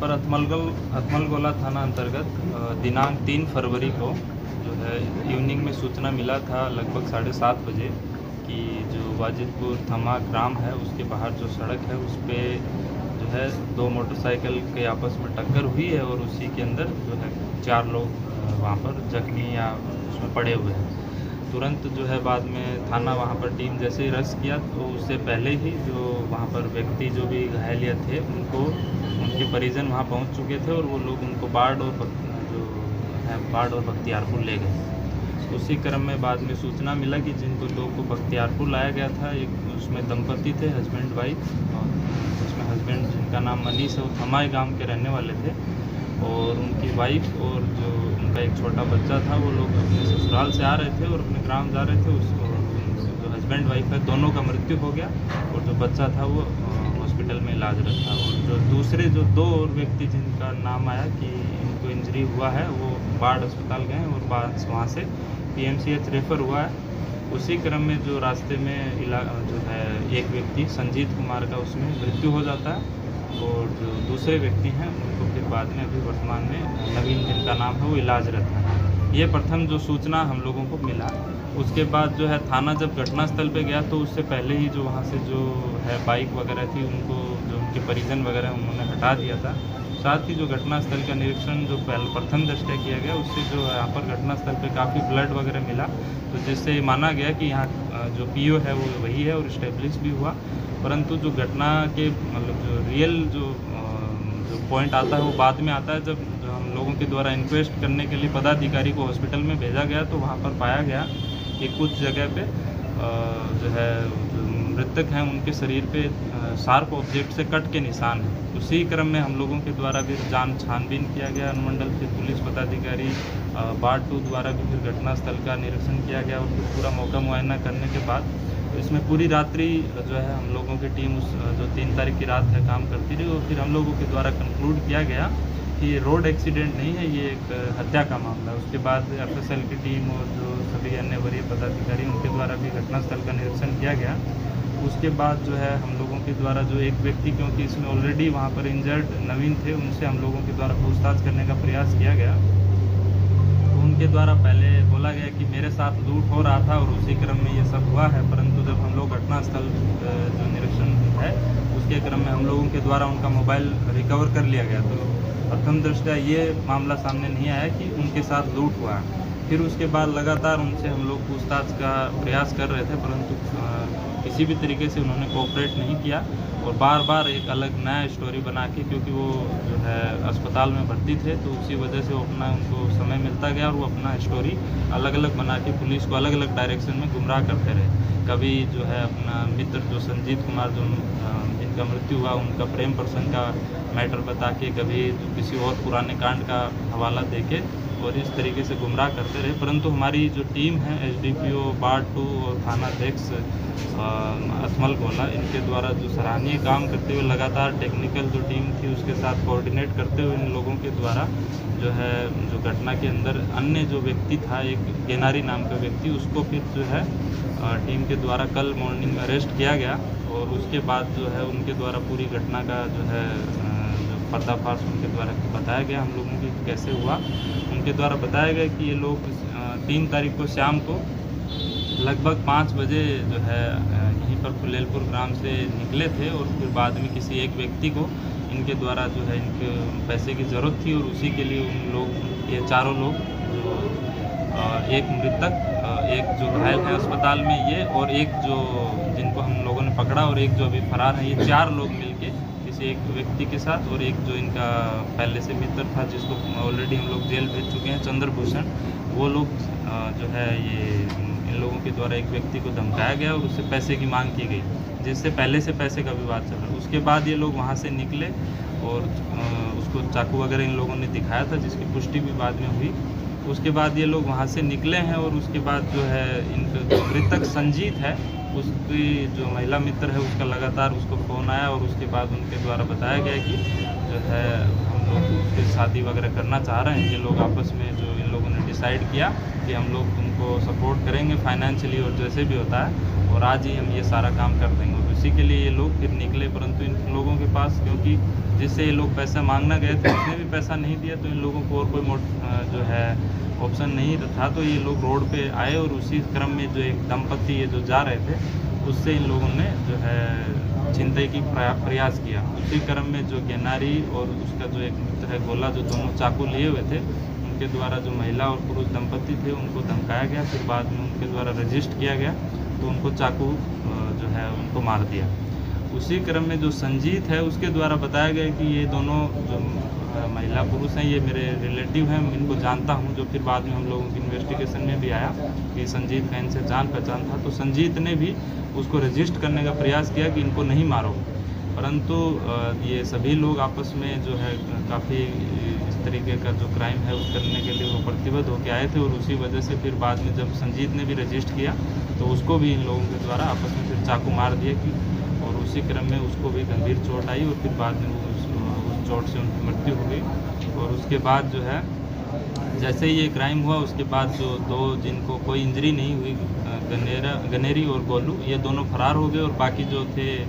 पर अथमलगोला थाना अंतर्गत दिनांक 3 फरवरी को जो है इवनिंग में सूचना मिला था लगभग 7:30 बजे कि जो वाजिदपुर थमा ग्राम है उसके बाहर जो सड़क है उस पे जो है 2 मोटरसाइकिल के आपस में टक्कर हुई है और उसी के अंदर जो है 4 लोग वहाँ पर जख्मी या उसमें पड़े हुए हैं। तुरंत जो है बाद में थाना वहाँ पर टीम जैसे ही रश किया तो उससे पहले ही जो वहाँ पर व्यक्ति जो भी घायल थे उनको उनके परिजन वहाँ पहुँच चुके थे और वो लोग उनको बाढ़ और बख्तियारपुर ले गए। उसी क्रम में बाद में सूचना मिला कि जिनको लोग को बख्तियारपुर लाया गया था, एक उसमें दंपति थे हस्बैंड वाइफ, और उसमें हस्बैंड जिनका नाम मनीष है वो थमाई गाँव के रहने वाले थे और उनकी वाइफ और जो उनका एक छोटा बच्चा था वो लोग अपने ससुराल से आ रहे थे और अपने ग्राम जा रहे थे। उसको जो हस्बैंड वाइफ है दोनों का मृत्यु हो गया और जो बच्चा था वो हॉस्पिटल में इलाजरत था। और जो दूसरे जो 2 और व्यक्ति जिनका नाम आया कि इनको इंजरी हुआ है वो बाढ़ अस्पताल गए और वहाँ से PMCH रेफ़र हुआ है। उसी क्रम में जो रास्ते में जो है एक व्यक्ति संजीत कुमार का उसमें मृत्यु हो जाता है और जो दूसरे व्यक्ति हैं उनको फिर बाद में अभी वर्तमान में नवीन जिनका नाम है वो इलाजरत है। ये प्रथम जो सूचना हम लोगों को मिला। उसके बाद जो है थाना जब घटनास्थल पे गया तो उससे पहले ही जो वहाँ से जो है बाइक वगैरह थी उनको जो उनके परिजन वगैरह उन्होंने हटा दिया था। साथ ही जो घटनास्थल का निरीक्षण जो प्रथम दृष्टया किया गया उससे जो यहाँ पर घटनास्थल पे काफ़ी ब्लड वगैरह मिला, तो जिससे माना गया कि यहाँ जो PO है वो वही है और इस्टेब्लिश भी हुआ। परंतु जो घटना के मतलब जो रियल जो पॉइंट आता है वो बाद में आता है। जब हम लोगों के द्वारा इंक्वेस्ट करने के लिए पदाधिकारी को हॉस्पिटल में भेजा गया तो वहाँ पर पाया गया कि कुछ जगह पे जो है मृतक हैं उनके शरीर पे शार्प ऑब्जेक्ट से कट के निशान हैं। उसी क्रम में हम लोगों के द्वारा फिर छानबीन किया गया। अनुमंडल के पुलिस पदाधिकारी वार्ड 2 द्वारा भी फिर घटनास्थल का निरीक्षण किया गया और फिर पूरा मौका मुआयना करने के बाद इसमें पूरी रात्रि जो है हम लोगों की टीम उस जो 3 तारीख की रात है काम करती रही और फिर हम लोगों के द्वारा कंक्लूड किया गया कि ये रोड एक्सीडेंट नहीं है, ये एक हत्या का मामला है। उसके बाद FSL की टीम और जो सभी अन्य वरीय पदाधिकारी उनके द्वारा भी घटनास्थल का निरीक्षण किया गया। उसके बाद जो है हम लोगों के द्वारा जो एक व्यक्ति, क्योंकि इसमें ऑलरेडी वहाँ पर इंजर्ड नवीन थे, उनसे हम लोगों के द्वारा पूछताछ करने का प्रयास किया गया। तो उनके द्वारा पहले बोला गया कि मेरे साथ लूट हो रहा था और उसी क्रम में ये सब हुआ है, परंतु जब हम लोग घटनास्थल जो निरीक्षण है उसके क्रम में हम लोगों के द्वारा उनका मोबाइल रिकवर कर लिया गया। तो प्रथम दृष्टया ये मामला सामने नहीं आया कि उनके साथ लूट हुआ है। फिर उसके बाद लगातार उनसे हम लोग पूछताछ का प्रयास कर रहे थे, परंतु किसी भी तरीके से उन्होंने कोऑपरेट नहीं किया और बार बार एक अलग नया स्टोरी बना के, क्योंकि वो जो है अस्पताल में भर्ती थे तो उसी वजह से वो अपना उनको समय मिलता गया और वो अपना स्टोरी अलग अलग बना के पुलिस को अलग अलग डायरेक्शन में गुमराह करते रहे। कभी जो है अपना मित्र जो संजीत कुमार जो जिनका मृत्यु हुआ उनका प्रेम प्रसंग का मैटर बता के, कभी किसी और पुराने कांड का हवाला दे के और इस तरीके से गुमराह करते रहे। परंतु हमारी जो टीम है SDPO वार्ड 2 और थानाध्यक्ष अथमलगोला, इनके द्वारा जो सराहनीय काम करते हुए लगातार टेक्निकल जो टीम थी उसके साथ कोऑर्डिनेट करते हुए इन लोगों के द्वारा जो है जो घटना के अंदर अन्य जो व्यक्ति था, एक गेनारी नाम का व्यक्ति, उसको फिर जो है टीम के द्वारा कल मॉर्निंग में अरेस्ट किया गया और उसके बाद जो है उनके द्वारा पूरी घटना का जो है पर्दाफाश उनके द्वारा बताया गया हम लोगों की कैसे हुआ। उनके द्वारा बताया गया कि ये लोग 3 तारीख को शाम को लगभग 5 बजे जो है यहीं पर फुलेलपुर ग्राम से निकले थे और फिर बाद में किसी एक व्यक्ति को इनके द्वारा जो है इनके पैसे की ज़रूरत थी और उसी के लिए उन लोग ये चारों लोग जो एक मृतक, एक जो घायल है अस्पताल में ये, और एक जो जिनको हम लोगों ने पकड़ा और एक जो अभी फरार है, ये 4 लोग मिलके एक व्यक्ति के साथ और एक जो इनका पहले से मित्र था जिसको ऑलरेडी हम लोग जेल भेज चुके हैं, चंद्रभूषण, वो लोग जो है ये इन लोगों के द्वारा एक व्यक्ति को धमकाया गया और उससे पैसे की मांग की गई, जिससे पहले से पैसे का विवाद चल रहा है। उसके बाद ये लोग वहाँ से निकले और उसको चाकू वगैरह इन लोगों ने दिखाया था जिसकी पुष्टि भी बाद में हुई। उसके बाद ये लोग वहाँ से निकले हैं और उसके बाद जो है इनका जो मृतक संजीत है उसकी जो महिला मित्र है उसका लगातार उसको फ़ोन आया और उसके बाद उनके द्वारा बताया गया कि जो है हम लोग उसके शादी वगैरह करना चाह रहे हैं। ये लोग आपस में जो इन लोगों ने डिसाइड किया कि हम लोग तुमको सपोर्ट करेंगे फाइनेंशियली और जैसे भी होता है, और आज ही हम ये सारा काम कर देंगे। और उसी के लिए ये लोग फिर निकले, परंतु इन लोगों के पास, क्योंकि जिससे ये लोग पैसा मांगना गए थे उसने भी पैसा नहीं दिया, तो इन लोगों को और कोई जो है ऑप्शन नहीं था, तो ये लोग रोड पे आए। और उसी क्रम में जो एक दंपति ये जो जा रहे थे, उससे इन लोगों ने जो है छिनतई की प्रयास किया। उसी क्रम में जो गेनारी और उसका जो एक मित्र है गोला, जो दोनों चाकू लिए हुए थे, उनके द्वारा जो महिला और पुरुष दंपति थे उनको धमकाया गया। फिर बाद में उनके द्वारा रजिस्ट किया गया, तो उनको चाकू जो है उनको मार दिया। उसी क्रम में जो संजीत है उसके द्वारा बताया गया कि ये दोनों जो महिला पुरुष हैं ये मेरे रिलेटिव हैं, इनको जानता हूं। जो फिर बाद में हम लोगों की इन्वेस्टिगेशन में भी आया कि संजीत का इनसे जान पहचान था, तो संजीत ने भी उसको रजिस्ट करने का प्रयास किया कि इनको नहीं मारो, परंतु ये सभी लोग आपस में जो है काफ़ी इस तरीके का जो क्राइम है उस करने के लिए वो प्रतिबद्ध होकर आए थे। और उसी वजह से फिर बाद में जब संजीत ने भी रजिस्ट किया, तो उसको भी इन लोगों के द्वारा आपस में फिर चाकू मार दिया कि, और उसी क्रम में उसको भी गंभीर चोट आई और फिर बाद में उस चोट से उनकी मृत्यु हो गई। और उसके बाद जो है जैसे ही ये क्राइम हुआ, उसके बाद जो दो जिनको कोई इंजरी नहीं हुई, गनेरी और गोलू, ये दोनों फरार हो गए। और बाकी जो थे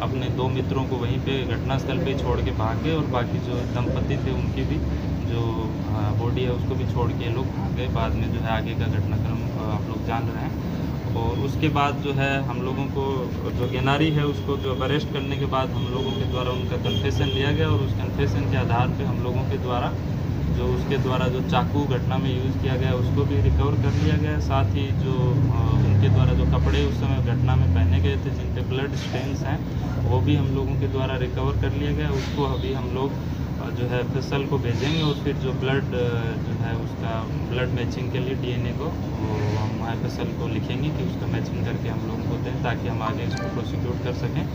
अपने दो मित्रों को वहीं पे घटनास्थल पे छोड़ के भाग गए। और बाकी जो दंपति थे उनकी भी जो बॉडी है उसको भी छोड़ के लोग भाग गए। बाद में जो है आगे का घटनाक्रम आप लोग जान रहे हैं। और उसके बाद जो है हम लोगों को जो गेनारी है उसको जो अरेस्ट करने के बाद हम लोगों के द्वारा उनका कन्फेशन लिया गया। और उस कन्फेशन के आधार पे हम लोगों के द्वारा जो उसके द्वारा जो चाकू घटना में यूज़ किया गया उसको भी रिकवर कर लिया गया। साथ ही जो उनके द्वारा जो कपड़े उस समय घटना में पहने गए थे जिन पे ब्लड स्टेन्स हैं, वो भी हम लोगों के द्वारा रिकवर कर लिया गया। उसको अभी हम लोग जो है FSL को भेजेंगे और फिर जो ब्लड जो है उसका ब्लड मैचिंग के लिए DNA को हम FSL को लिखेंगे कि उसका मैचिंग करके हम लोगों को दें, ताकि हम आगे इसको प्रोसिक्यूट कर सकें।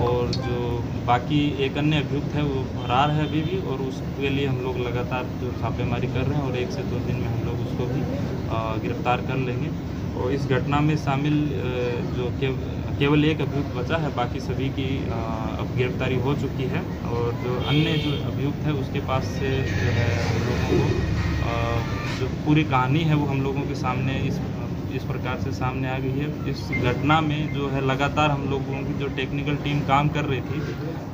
और जो बाकी एक अन्य अभियुक्त है वो फरार है अभी भी, और उसके लिए हम लोग लगातार जो छापेमारी कर रहे हैं और 1 से 2 दिन में हम लोग उसको भी गिरफ्तार कर लेंगे। और इस घटना में शामिल जो केवल एक अभियुक्त बचा है, बाकी सभी की अब गिरफ्तारी हो चुकी है। और जो अन्य जो अभियुक्त है उसके पास से जो है हम लोगों को जो पूरी कहानी है वो हम लोगों के सामने इस प्रकार से सामने आ गई है। इस घटना में जो है लगातार हम लोगों की जो टेक्निकल टीम काम कर रही थी,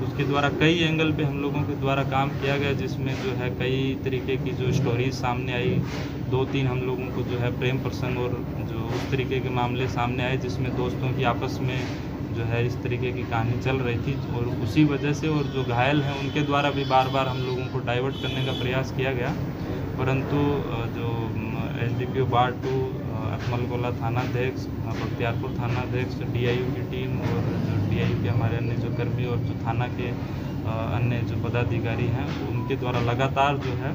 उसके द्वारा कई एंगल पे हम लोगों के द्वारा काम किया गया, जिसमें जो है कई तरीके की जो स्टोरीज सामने आई। 2-3 हम लोगों को जो है प्रेम प्रसंग और जो उस तरीके के मामले सामने आए जिसमें दोस्तों की आपस में जो है इस तरीके की कहानी चल रही थी। और उसी वजह से और जो घायल हैं उनके द्वारा भी बार बार हम लोगों को डाइवर्ट करने का प्रयास किया गया, परंतु जो SDPO बार 2 अकमलगोला थानाध्यक्ष, बख्तियारपुर थानाध्यक्ष, DIU की टीम और जो DIU के हमारे अन्य जो कर्मी और जो थाना के अन्य जो पदाधिकारी हैं उनके द्वारा लगातार जो है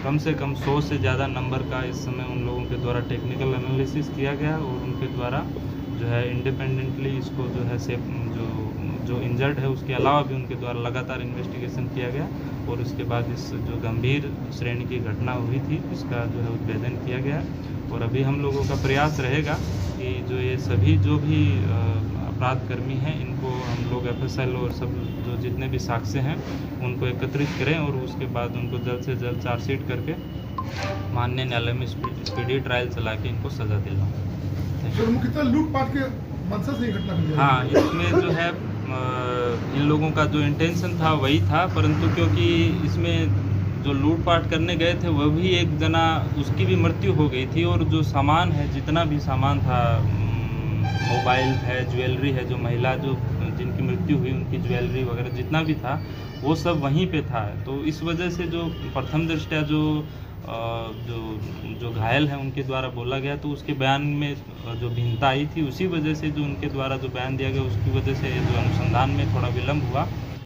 कम से कम 100 से ज़्यादा नंबर का इस समय उन लोगों के द्वारा टेक्निकल एनालिसिस किया गया। और उनके द्वारा जो है इंडिपेंडेंटली इसको जो है जो इंजर्ड है उसके अलावा भी उनके द्वारा लगातार इन्वेस्टिगेशन किया गया। और उसके बाद इस जो गंभीर श्रेणी की घटना हुई थी इसका जो है उद्भेदन किया गया। और अभी हम लोगों का प्रयास रहेगा कि जो ये सभी जो भी अपराध कर्मी हैं इनको हम लोग FSL और सब जो जितने भी साक्ष्य हैं उनको एकत्रित करें और उसके बाद उनको जल्द से जल्द चार्जशीट करके माननीय न्यायालय में स्पीडी ट्रायल चला के इनको सजा दिलवाएं। मुख्यतः लूटपाट के मकसद से घटना हाँ, इसमें जो है इन लोगों का जो इंटेंशन था वही था, परंतु क्योंकि इसमें जो लूटपाट करने गए थे वह भी एक जना उसकी भी मृत्यु हो गई थी। और जो सामान है, जितना भी सामान था, मोबाइल है, ज्वेलरी है, जो महिला जो जिनकी मृत्यु हुई उनकी ज्वेलरी वगैरह जितना भी था वो सब वहीं पे था। तो इस वजह से जो प्रथम दृष्टया जो घायल हैं उनके द्वारा बोला गया तो उसके बयान में जो भिन्नता आई थी, उसी वजह से जो उनके द्वारा जो बयान दिया गया उसकी वजह से जो अनुसंधान में थोड़ा विलम्ब हुआ।